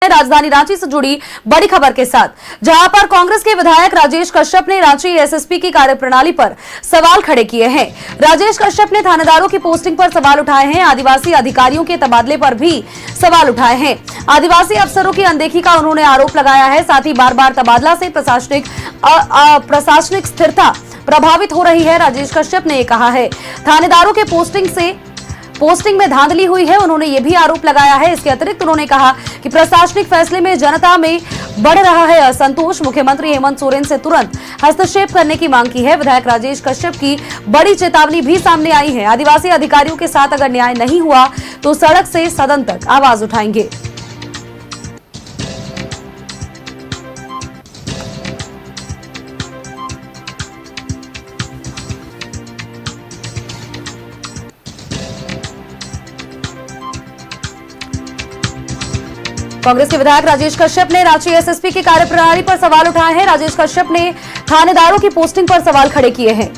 राजधानी रांची से जुड़ी बड़ी खबर के साथ, जहां पर कांग्रेस के विधायक राजेश कश्यप ने रांची एसएसपी की कार्यप्रणाली पर सवाल खड़े किए हैं। राजेश कश्यप ने थानेदारों की पोस्टिंग पर सवाल उठाए हैं। आदिवासी अधिकारियों के तबादले पर भी सवाल उठाए हैं। आदिवासी अफसरों की अनदेखी का उन्होंने आरोप लगाया है। साथ ही बार बार तबादला से प्रशासनिक स्थिरता प्रभावित हो रही है। राजेश कश्यप ने कहा है थानेदारों के पोस्टिंग में धांधली हुई है। उन्होंने ये भी आरोप लगाया है। इसके अतिरिक्त उन्होंने कहा कि प्रशासनिक फैसले में जनता में बढ़ रहा है असंतोष। मुख्यमंत्री हेमंत सोरेन से तुरंत हस्तक्षेप करने की मांग की है। विधायक राजेश कश्यप की बड़ी चेतावनी भी सामने आई है। आदिवासी अधिकारियों के साथ अगर न्याय नहीं हुआ तो सड़क से सदन तक आवाज उठाएंगे। कांग्रेस के विधायक राजेश कश्यप ने रांची एसएसपी की कार्यप्रणाली पर सवाल उठाए हैं। राजेश कश्यप ने थानेदारों की पोस्टिंग पर सवाल खड़े किए हैं।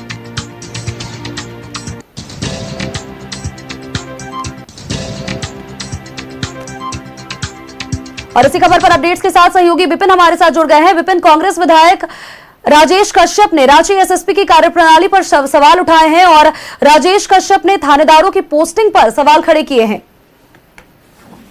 और इसी खबर पर अपडेट्स के साथ सहयोगी विपिन हमारे साथ जुड़ गए हैं। विपिन, कांग्रेस विधायक राजेश कश्यप ने रांची एसएसपी की कार्यप्रणाली पर सवाल उठाए हैं और राजेश कश्यप ने थानेदारों की पोस्टिंग पर सवाल खड़े किए हैं।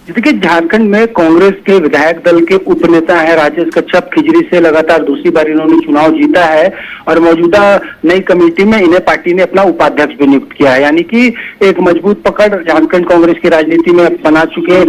देखिए, झारखंड में कांग्रेस के विधायक दल के उपनेता हैं राजेश कश्यप। खिजरी से लगातार दूसरी बार इन्होंने चुनाव जीता है और मौजूदा नई कमेटी में इन्हें पार्टी ने अपना उपाध्यक्ष भी नियुक्त किया है। यानी कि एक मजबूत पकड़ झारखंड कांग्रेस की राजनीति में बना चुके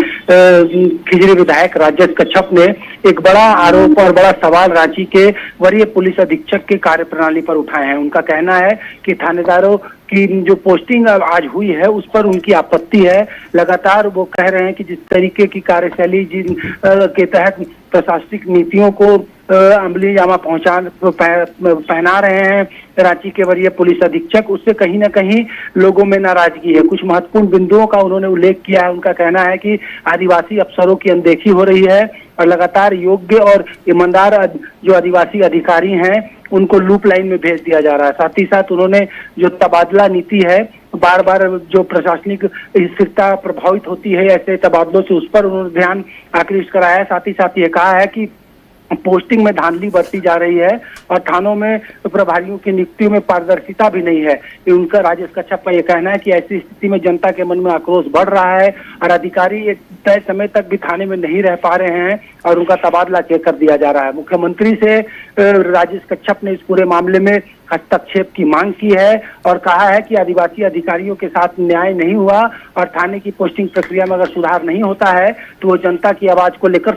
खिजरी विधायक राजेश कश्यप ने एक बड़ा आरोप और बड़ा सवाल रांची के वरीय पुलिस अधीक्षक के कार्यप्रणाली पर उठाए हैं। उनका कहना है कि थानेदारों की जो पोस्टिंग आज हुई है उस पर उनकी आपत्ति है। लगातार वो कह रहे हैं कि जिस तरीके की कार्यशैली जिन के तहत प्रशासनिक नीतियों को अमली जामा पहना रहे हैं रांची के वरीय पुलिस अधीक्षक, उससे कहीं ना कहीं लोगों में नाराजगी है। कुछ महत्वपूर्ण बिंदुओं का उन्होंने उल्लेख किया है। उनका कहना है कि आदिवासी अफसरों की अनदेखी हो रही है और लगातार योग्य और ईमानदार जो आदिवासी अधिकारी हैं उनको लूप लाइन में भेज दिया जा रहा है। साथ ही साथ उन्होंने जो तबादला नीति है, बार बार जो प्रशासनिक स्थिरता प्रभावित होती है ऐसे तबादलों से, उस पर उन्होंने ध्यान आकृष्ट कराया है। साथ ही साथ ये कहा है कि पोस्टिंग में धांधली बरती जा रही है और थानों में प्रभारियों की नियुक्तियों में पारदर्शिता भी नहीं है। उनका राजेश कश्यप का यह कहना है कि ऐसी स्थिति में जनता के मन में आक्रोश बढ़ रहा है और अधिकारी एक तय समय तक भी थाने में नहीं रह पा रहे हैं और उनका तबादला कर दिया जा रहा है। मुख्यमंत्री से राजेश कश्यप ने इस पूरे मामले में हस्तक्षेप की मांग की है और कहा है कि आदिवासी अधिकारियों के साथ न्याय नहीं हुआ और थाने की पोस्टिंग प्रक्रिया में अगर सुधार नहीं होता है तो वो जनता की आवाज को लेकर